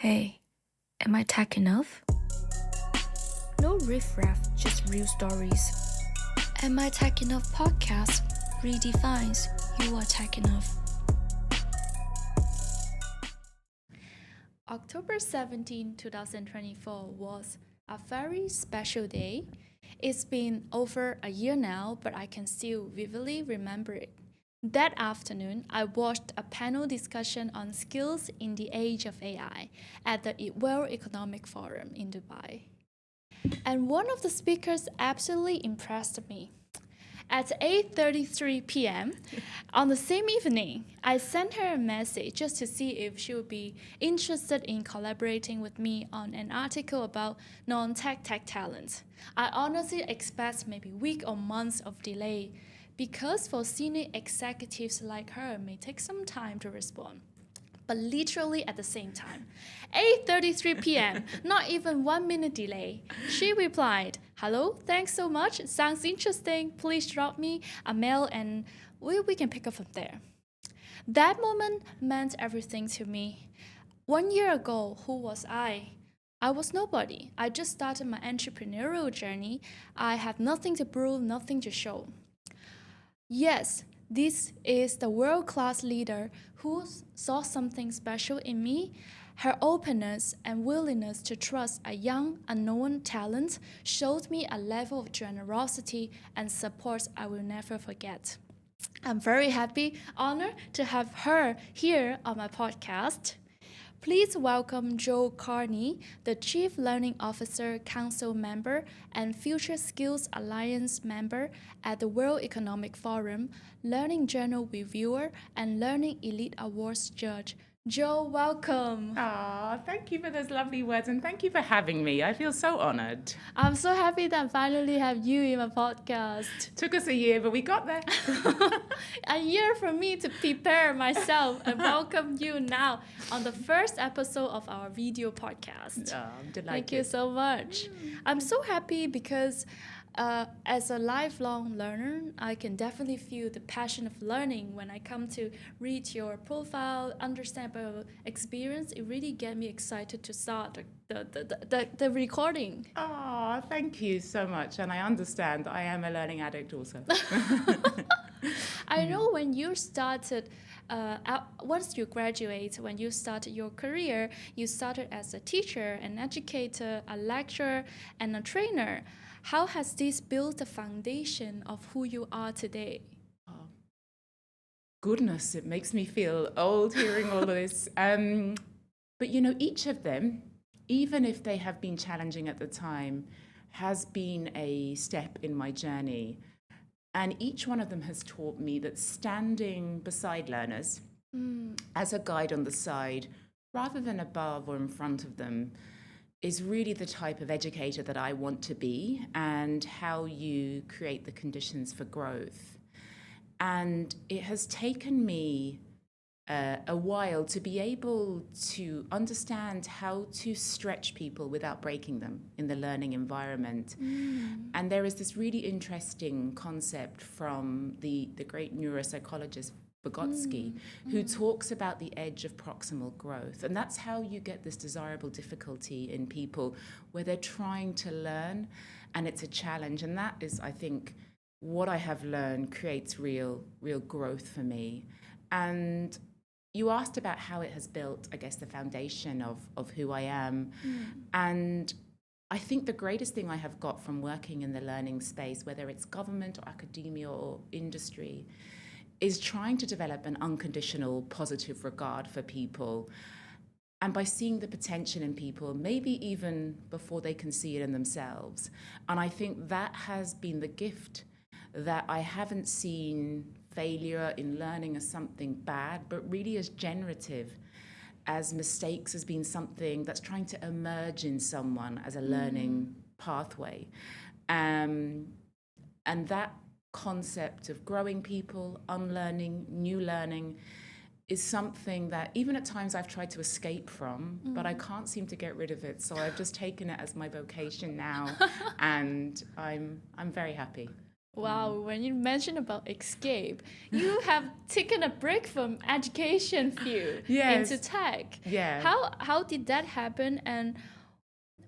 Hey, am I tech enough? No riffraff, just real stories. Am I Tech Enough podcast redefines you are tech enough. October 17, 2024 was a very special day. It's been over a year now, but I can still vividly remember it. That afternoon, I watched a panel discussion on skills in the age of AI at the World Economic Forum in Dubai. And one of the speakers absolutely impressed me. At 8:33 p.m. on the same evening, I sent her a message just to see if she would be interested in collaborating with me on an article about non-tech tech talent. I honestly expect maybe weeks or months of delay because for senior executives like her, it may take some time to respond. But literally at the same time, 8:33 p.m., not even 1 minute delay, she replied, "Hello, thanks so much. Sounds interesting. Please drop me a mail and we can pick up from there." That moment meant everything to me. 1 year ago, who was I? I was nobody. I just started my entrepreneurial journey. I have nothing to prove, nothing to show. Yes, this is the world-class leader who saw something special in me. Her openness and willingness to trust a young, unknown talent showed me a level of generosity and support I will never forget. I'm very happy, honored to have her here on my podcast. Please welcome Joe Carney, the Chief Learning Officer Council member and Future Skills Alliance member at the World Economic Forum, Learning Journal reviewer, and Learning Elite Awards judge. Joe, welcome. Thank you for those lovely words and thank you for having me. I feel so honored. I'm so happy that I finally have you in my podcast. Took us a year, but we got there. A year for me to prepare myself and welcome you now on the first episode of our video podcast. I'm delighted. Thank you so much. I'm so happy because as a lifelong learner, I can definitely feel the passion of learning when I come to read your profile, understand about your experience. It really gets me excited to start the recording. Thank you so much. And I understand I am a learning addict also. I know when you started, once you graduate, when you started your career, you started as a teacher, an educator, a lecturer, and a trainer. How has this built the foundation of who you are today? Goodness, it makes me feel old hearing all of this. But each of them, even if they have been challenging at the time, has been a step in my journey. And each one of them has taught me that standing beside learners as a guide on the side, rather than above or in front of them, is really the type of educator that I want to be and how you create the conditions for growth. And it has taken me a while to be able to understand how to stretch people without breaking them in the learning environment. And there is this really interesting concept from the great neuropsychologist Vygotsky, who talks about the edge of proximal growth. And that's how you get this desirable difficulty in people where they're trying to learn and it's a challenge. And that is, I think, what I have learned creates real growth for me. And you asked about how it has built, I guess, the foundation of who I am. And I think the greatest thing I have got from working in the learning space, whether it's government or academia or industry, is trying to develop an unconditional positive regard for people. And by seeing the potential in people, maybe even before they can see it in themselves. And I think that has been the gift, that I haven't seen failure in learning as something bad, but really as generative, as mistakes as being something that's trying to emerge in someone as a learning pathway. And that concept of growing people, unlearning, new learning, is something that even at times I've tried to escape from, but I can't seem to get rid of it. So I've just taken it as my vocation now, and I'm very happy. Wow, when you mentioned about escape, you have taken a break from education field into Yes. tech. Yeah. How did that happen, and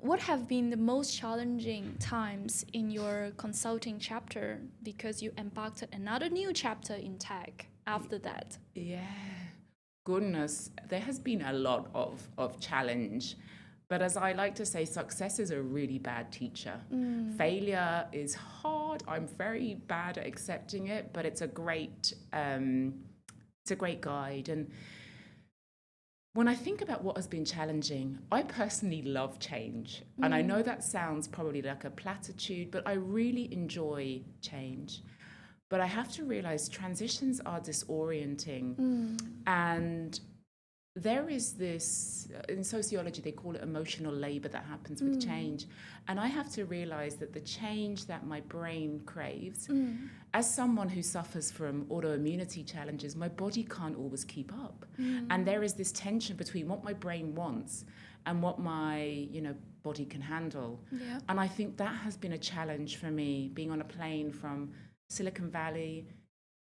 what have been the most challenging times in your consulting chapter, because you embarked on another new chapter in tech after that? Yeah. Goodness, there has been a lot of challenge. But as I like to say, success is a really bad teacher. Failure is hard. I'm very bad at accepting it, but it's a great guide. And when I think about what has been challenging, I personally love change. And I know that sounds probably like a platitude, but I really enjoy change. But I have to realize transitions are disorienting. And there is this, in sociology, they call it emotional labor that happens with change. And I have to realize that the change that my brain craves, as someone who suffers from autoimmunity challenges, my body can't always keep up. And there is this tension between what my brain wants and what my, body can handle. Yeah. And I think that has been a challenge for me, being on a plane from Silicon Valley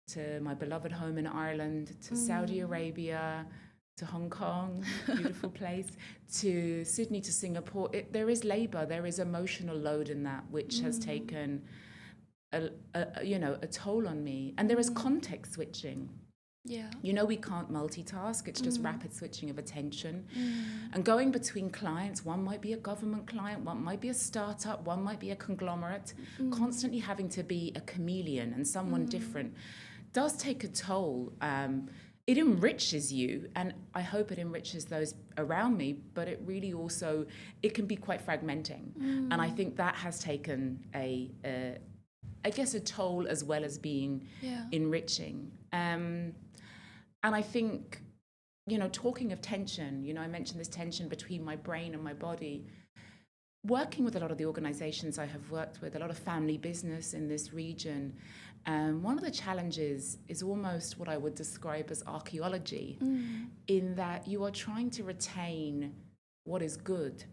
to my beloved home in Ireland, to Saudi Arabia, to Hong Kong, beautiful place, to Sydney, to Singapore. There is labor, there is emotional load in that, which has taken a toll on me. And there is context switching. Yeah. We can't multitask. It's just rapid switching of attention. And going between clients, one might be a government client, one might be a startup, one might be a conglomerate, constantly having to be a chameleon and someone different does take a toll. It enriches you, and I hope it enriches those around me, but it really also, it can be quite fragmenting. And I think that has taken a toll as well as being enriching. And I think, talking of tension, I mentioned this tension between my brain and my body. Working with a lot of the organizations I have worked with, a lot of family business in this region, one of the challenges is almost what I would describe as archaeology, in that you are trying to retain what is good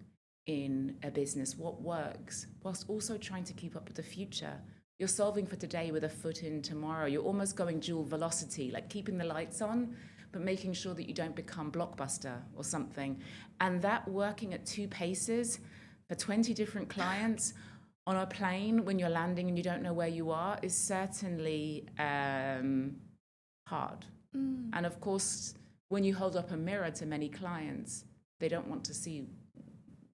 in a business, what works, whilst also trying to keep up with the future. You're solving for today with a foot in tomorrow. You're almost going dual velocity, like keeping the lights on, but making sure that you don't become Blockbuster or something. And that working at two paces for 20 different clients on a plane when you're landing and you don't know where you are is certainly hard. And of course, when you hold up a mirror to many clients, they don't want to see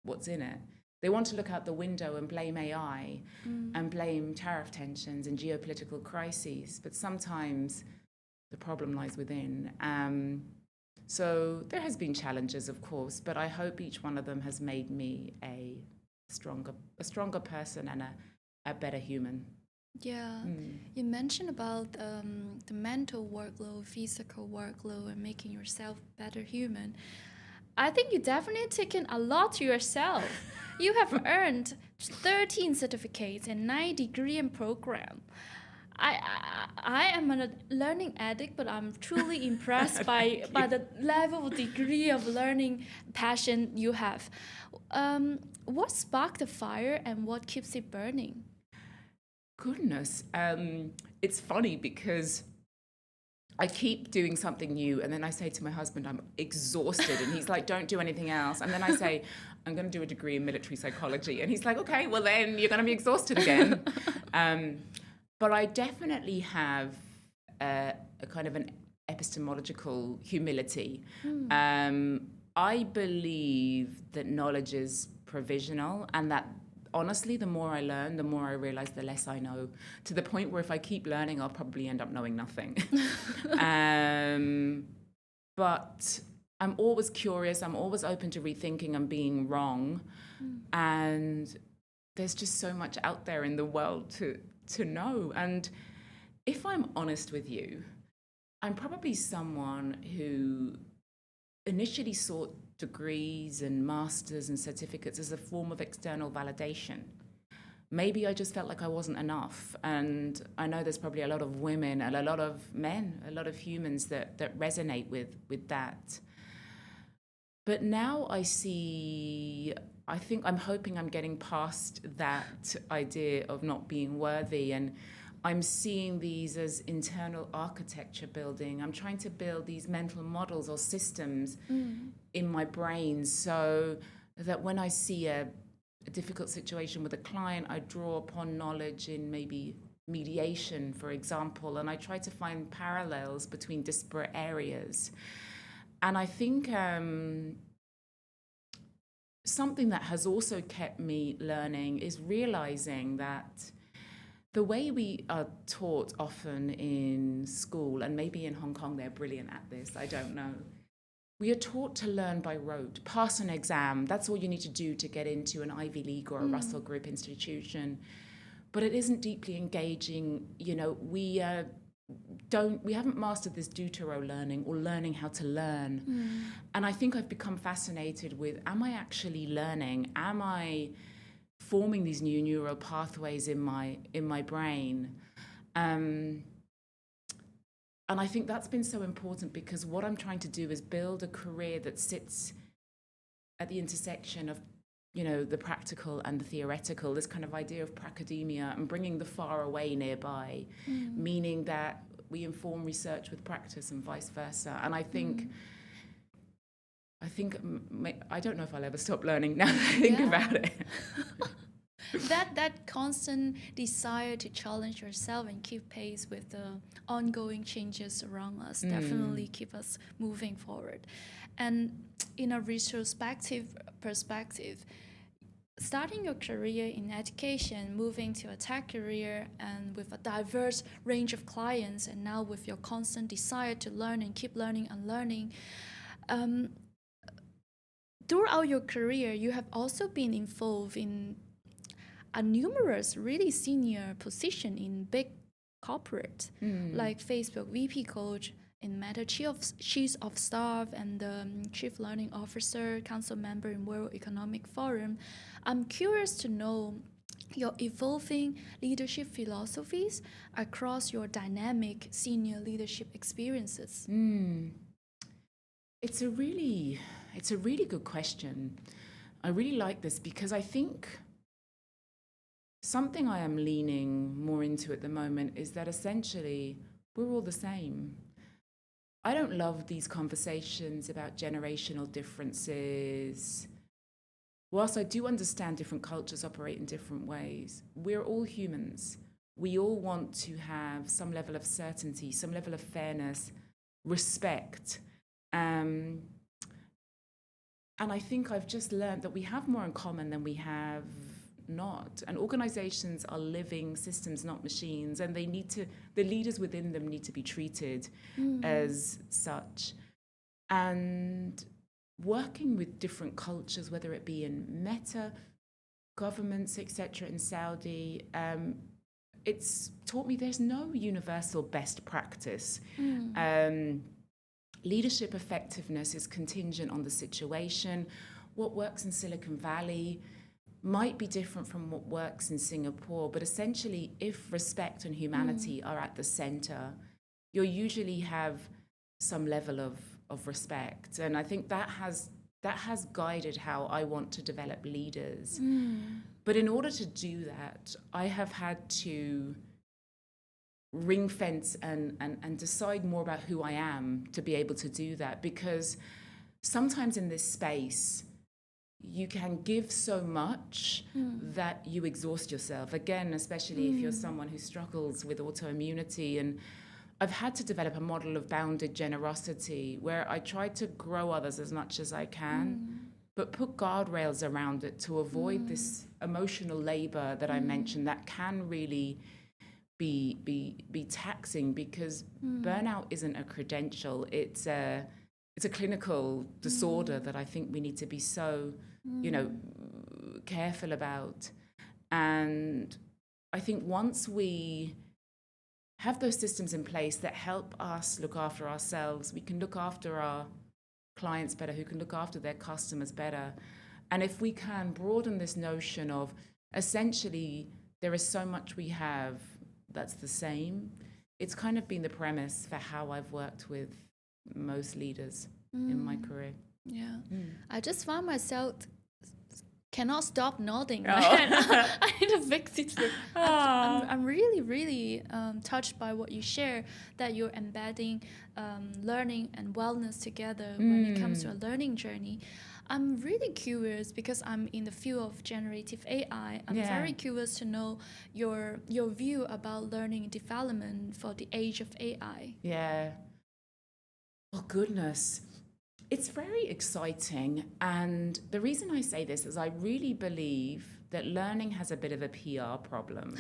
what's in it. They want to look out the window and blame AI and blame tariff tensions and geopolitical crises. But sometimes the problem lies within. So there has been challenges, of course, but I hope each one of them has made me a stronger person and a better human. Yeah, you mentioned about the mental workload, physical workload, and making yourself better human. I think you definitely taken a lot to yourself. You have earned 13 certificates and 9 degree in program. I am a learning addict, but I'm truly impressed by the level of degree of learning passion you have. What sparked the fire and what keeps it burning? Goodness, it's funny because I keep doing something new, and then I say to my husband, I'm exhausted, and he's like, don't do anything else. And then I say, I'm going to do a degree in military psychology, and he's like, okay, well then you're going to be exhausted again. But I definitely have a kind of an epistemological humility. I believe that knowledge is provisional, and that honestly, the more I learn, the more I realize the less I know, to the point where if I keep learning, I'll probably end up knowing nothing. But I'm always curious. I'm always open to rethinking and being wrong. And there's just so much out there in the world to know. And if I'm honest with you, I'm probably someone who initially sought degrees and masters and certificates as a form of external validation. Maybe I just felt like I wasn't enough. And I know there's probably a lot of women and a lot of men, a lot of humans that resonate with that. But now I think I'm hoping I'm getting past that idea of not being worthy. And I'm seeing these as internal architecture building. I'm trying to build these mental models or systems in my brain so that when I see a difficult situation with a client, I draw upon knowledge in maybe mediation, for example, and I try to find parallels between disparate areas. And I think something that has also kept me learning is realizing that the way we are taught often in school, and maybe in Hong Kong they're brilliant at this, I don't know. We are taught to learn by rote, pass an exam. That's all you need to do to get into an Ivy League or a Russell Group institution. But it isn't deeply engaging. We haven't mastered this deutero learning or learning how to learn. And I think I've become fascinated with, am I actually learning? Am I forming these new neural pathways in my brain? And I think that's been so important because what I'm trying to do is build a career that sits at the intersection of, the practical and the theoretical, this kind of idea of Pracademia and bringing the far away nearby, meaning that we inform research with practice and vice versa. And I think, I don't know if I'll ever stop learning now that I think about it. That constant desire to challenge yourself and keep pace with the ongoing changes around us definitely keep us moving forward. And in a retrospective perspective, starting your career in education, moving to a tech career, and with a diverse range of clients, and now with your constant desire to learn and keep learning and learning, throughout your career, you have also been involved in a numerous really senior position in big corporate like Facebook VP coach, in Meta chief of staff, and chief learning officer, council member in World Economic Forum. I'm curious to know your evolving leadership philosophies across your dynamic senior leadership experiences. It's a really good question. I really like this because I think something I am leaning more into at the moment is that essentially we're all the same. I don't love these conversations about generational differences. Whilst I do understand different cultures operate in different ways, we're all humans. We all want to have some level of certainty, some level of fairness, respect. And I think I've just learned that we have more in common than we have not. And organizations are living systems, not machines, and the leaders within them need to be treated as such. And working with different cultures, whether it be in Meta, governments, etc., in Saudi, it's taught me there's no universal best practice. Leadership effectiveness is contingent on the situation. What works in Silicon Valley might be different from what works in Singapore, but essentially, if respect and humanity are at the center, you'll usually have some level of respect. And I think that has guided how I want to develop leaders. But in order to do that, I have had to ring fence and decide more about who I am to be able to do that, because sometimes in this space you can give so much that you exhaust yourself, again, especially if you're someone who struggles with autoimmunity. And I've had to develop a model of bounded generosity where I try to grow others as much as I can, but put guardrails around it to avoid this emotional labor that I mentioned that can really be taxing, because burnout isn't a credential, it's a clinical disorder that I think we need to be so careful about. And I think once we have those systems in place that help us look after ourselves, we can look after our clients better, who can look after their customers better. And if we can broaden this notion of essentially there is so much we have that's the same, it's kind of been the premise for how I've worked with most leaders in my career. Yeah. I just found myself cannot stop nodding. Oh. I need to fix it. I'm really, really touched by what you share, that you're embedding learning and wellness together when it comes to a learning journey. I'm really curious because I'm in the field of generative AI. I'm very curious to know your view about learning development for the age of AI. Yeah. Oh, goodness. It's very exciting. And the reason I say this is I really believe that learning has a bit of a PR problem.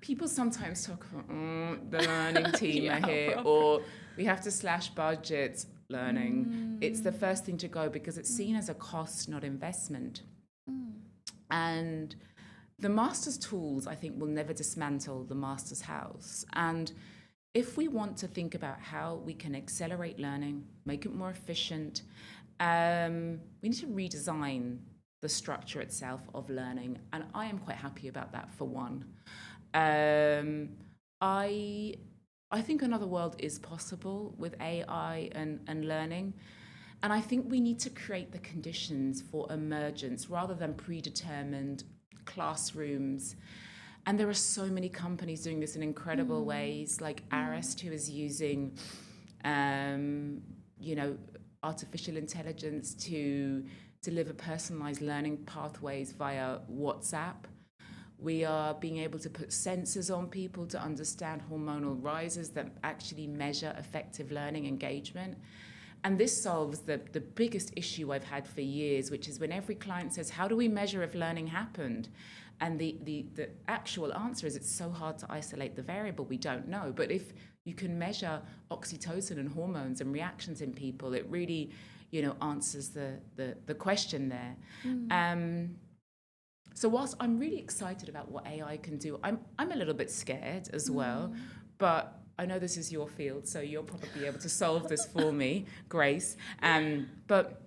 People sometimes talk about the learning team are here, or we have to slash budgets. Learning, it's the first thing to go because it's seen as a cost, not investment. And the master's tools, I think, will never dismantle the master's house. And if we want to think about how we can accelerate learning, make it more efficient, we need to redesign the structure itself of learning. And I am quite happy about that, for one. I think another world is possible with AI and learning. And I think we need to create the conditions for emergence rather than predetermined classrooms. And there are so many companies doing this in incredible ways, like Arist, who is using, artificial intelligence to deliver personalized learning pathways via WhatsApp. We are being able to put sensors on people to understand hormonal rises that actually measure effective learning engagement. And this solves the biggest issue I've had for years, which is when every client says, how do we measure if learning happened? And the actual answer is it's so hard to isolate the variable, we don't know. But if you can measure oxytocin and hormones and reactions in people, it really, answers the question there. So whilst I'm really excited about what AI can do, I'm a little bit scared as well, but I know this is your field, so you'll probably be able to solve this for me, Grace. But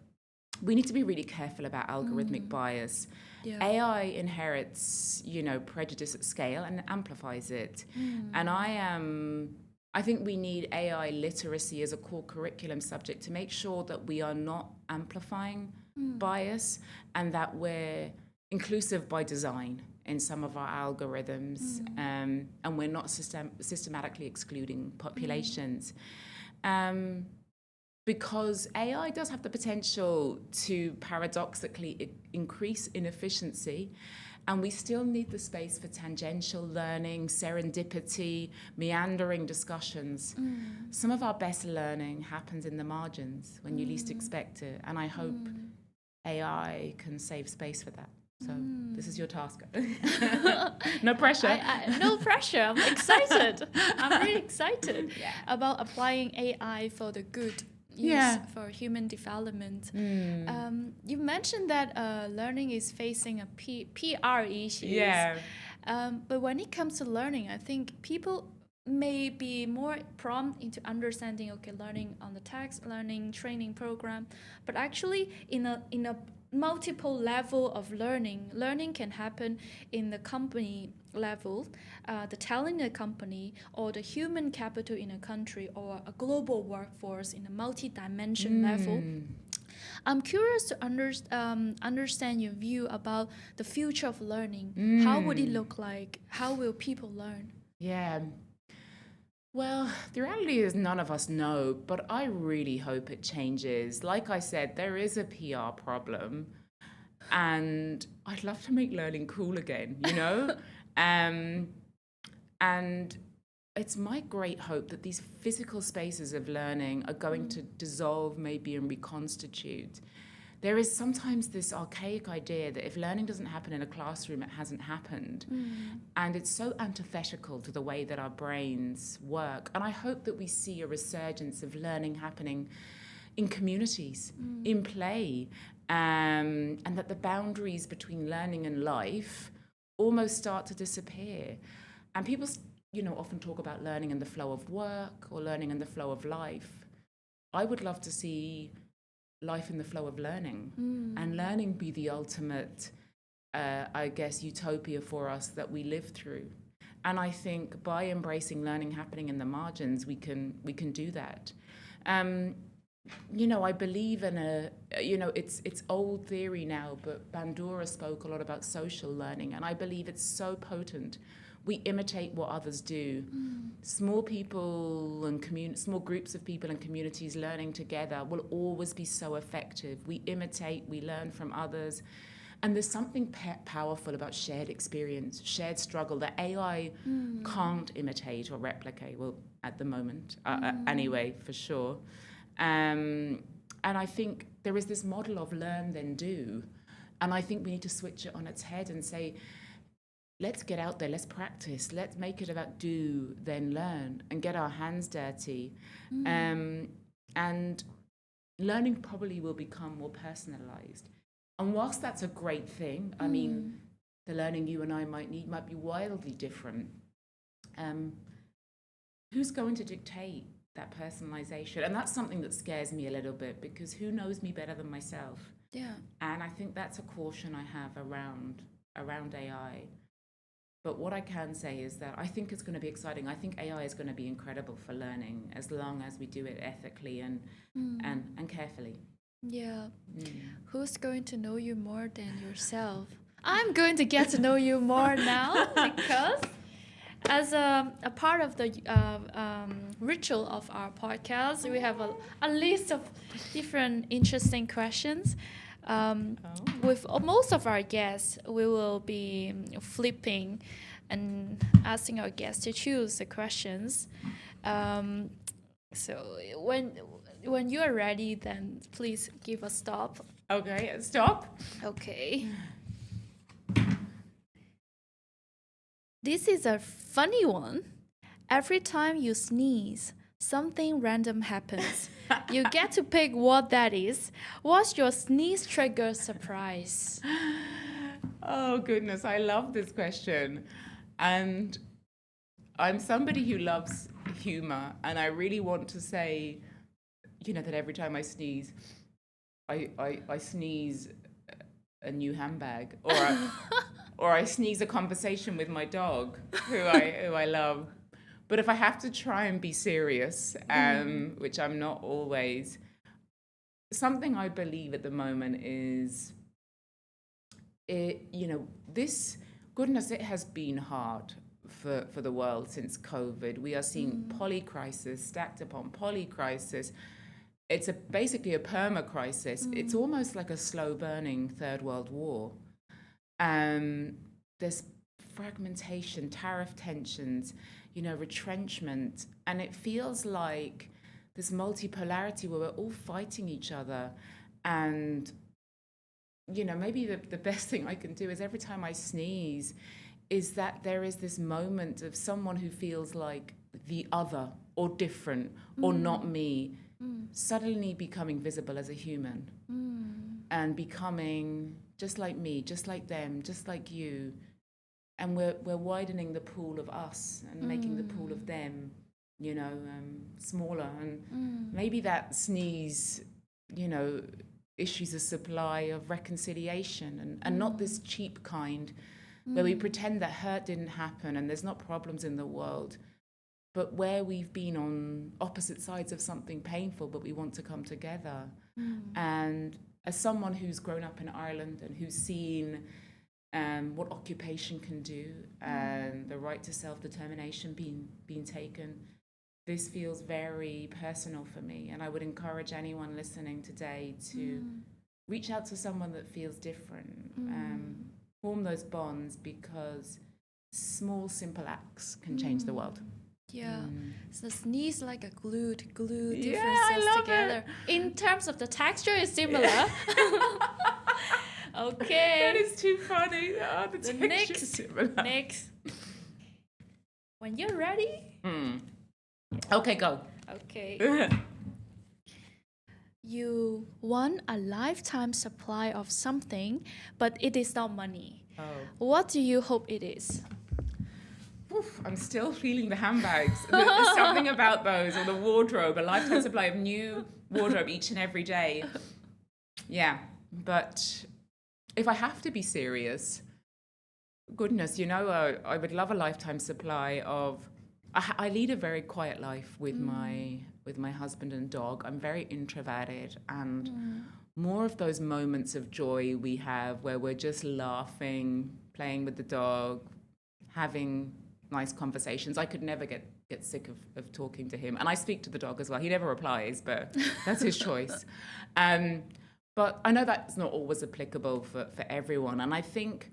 we need to be really careful about algorithmic bias. Yeah. AI inherits, prejudice at scale and amplifies it. And I think we need AI literacy as a core curriculum subject to make sure that we are not amplifying bias and that we're inclusive by design in some of our algorithms, and we're not systematically excluding populations. Because AI does have the potential to paradoxically increase inefficiency, and we still need the space for tangential learning, serendipity, meandering discussions. Some of our best learning happens in the margins when you least expect it, and I hope AI can save space for that. So this is your task. No pressure. No pressure. I'm excited. I'm really excited about applying AI for the good use for human development. You mentioned that learning is facing a PR issues. Yeah. But when it comes to learning, I think people may be more prompt into understanding, learning on the text, learning training program, but actually in a multiple level of learning can happen in the company level, the talent in a company, or the human capital in a country, or a global workforce in a multi-dimension level. I'm curious to understand your view about the future of learning. How would it look like? How will people learn? Yeah. Well, the reality is none of us know, but I really hope it changes. Like I said, there is a PR problem, and I'd love to make learning cool again, And it's my great hope that these physical spaces of learning are going to dissolve maybe and reconstitute. There is sometimes this archaic idea that if learning doesn't happen in a classroom, it hasn't happened. And it's so antithetical to the way that our brains work. And I hope that we see a resurgence of learning happening in communities, in play, and that the boundaries between learning and life almost start to disappear. And people, often talk about learning in the flow of work or learning in the flow of life. I would love to see life in the flow of learning, and learning be the ultimate, utopia for us that we live through. And I think by embracing learning happening in the margins, we can do that. I believe in it's old theory now, but Bandura spoke a lot about social learning, and I believe it's so potent. We imitate what others do. Small people and small groups of people and communities learning together will always be so effective. We imitate, we learn from others. And there's something powerful about shared experience, shared struggle that AI can't imitate or replicate. Well, at the moment, anyway, for sure. And I think there is this model of learn, then do. And I think we need to switch it on its head and say, let's get out there, let's practice, let's make it about do, then learn, and get our hands dirty. And learning probably will become more personalized. And whilst that's a great thing, I mean, the learning you and I might need might be wildly different. Who's going to dictate that personalization? And that's something that scares me a little bit, because who knows me better than myself? Yeah. And I think that's a caution I have around AI. But what I can say is that I think it's going to be exciting. I think AI is going to be incredible for learning, as long as we do it ethically and carefully. Yeah. Who's going to know you more than yourself? I'm going to get to know you more now, because as a part of the ritual of our podcast, we have a list of different interesting questions. With most of our guests, we will be flipping and asking our guests to choose the questions. So when you are ready, then please give a stop. Okay, stop. Okay. This is a funny one. Every time you sneeze, something random happens. You get to pick what that is. What's your sneeze trigger surprise? Oh, goodness, I love this question. And I'm somebody who loves humor, and I really want to say, that every time I sneeze, I sneeze a new handbag, or I sneeze a conversation with my dog, who I love. But if I have to try and be serious, which I'm not always, something I believe at the moment is, it has been hard for the world since COVID. We are seeing polycrisis stacked upon polycrisis. It's basically a perma-crisis. It's almost like a slow-burning third world war. There's fragmentation, tariff tensions, retrenchment, and it feels like this multipolarity where we're all fighting each other. And maybe the best thing I can do is, every time I sneeze, is that there is this moment of someone who feels like the other or different or not me, suddenly becoming visible as a human, and becoming just like me, just like them, just like you. And we're widening the pool of us and making the pool of them, smaller. And maybe that sneeze, issues a supply of reconciliation, and not this cheap kind where we pretend that hurt didn't happen and there's not problems in the world, but where we've been on opposite sides of something painful, but we want to come together. And as someone who's grown up in Ireland and who's seen what occupation can do, and the right to self-determination being taken, this feels very personal for me. And I would encourage anyone listening today to reach out to someone that feels different, form those bonds, because small, simple acts can change the world. Yeah, so sneeze like a glue to glue Yeah, differences I love together. In terms of the texture, it's similar. Okay. That is too funny. Oh, the texture's similar. Next. When you're ready. Okay, go. Okay. You won a lifetime supply of something, but it is not money. Oh. What do you hope it is? Oof, I'm still feeling the handbags. There's something about those, or the wardrobe, a lifetime supply of new wardrobe each and every day. Yeah, but if I have to be serious, goodness, I would love a lifetime supply of. I lead a very quiet life with with my husband and dog. I'm very introverted, and more of those moments of joy we have where we're just laughing, playing with the dog, having nice conversations. I could never get sick of talking to him. And I speak to the dog as well. He never replies, but that's his choice. But I know that's not always applicable for everyone. And I think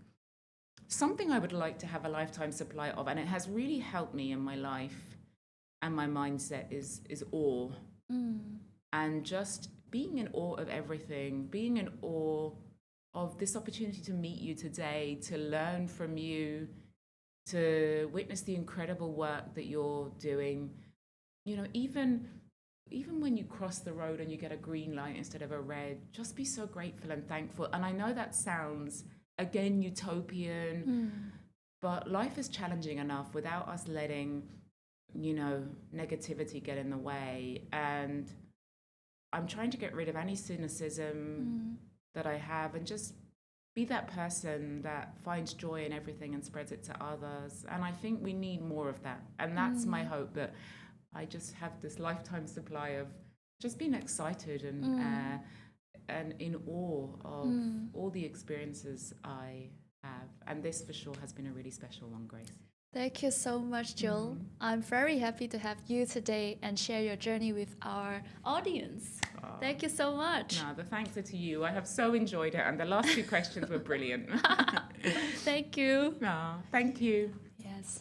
something I would like to have a lifetime supply of, and it has really helped me in my life and my mindset, is awe. And just being in awe of everything, being in awe of this opportunity to meet you today, to learn from you, to witness the incredible work that you're doing. You know, even when you cross the road and you get a green light instead of a red, just be so grateful and thankful. And I know that sounds, again, utopian, but life is challenging enough without us letting, negativity get in the way. And I'm trying to get rid of any cynicism that I have and just be that person that finds joy in everything and spreads it to others. And I think we need more of that. And that's my hope, that I just have this lifetime supply of just being excited and in awe of all the experiences I have. And this for sure has been a really special one, Grace. Thank you so much, Jill. I'm very happy to have you today and share your journey with our audience. Thank you so much. No, the thanks are to you. I have so enjoyed it, and the last two questions were brilliant. Thank you. No, thank you. Yes.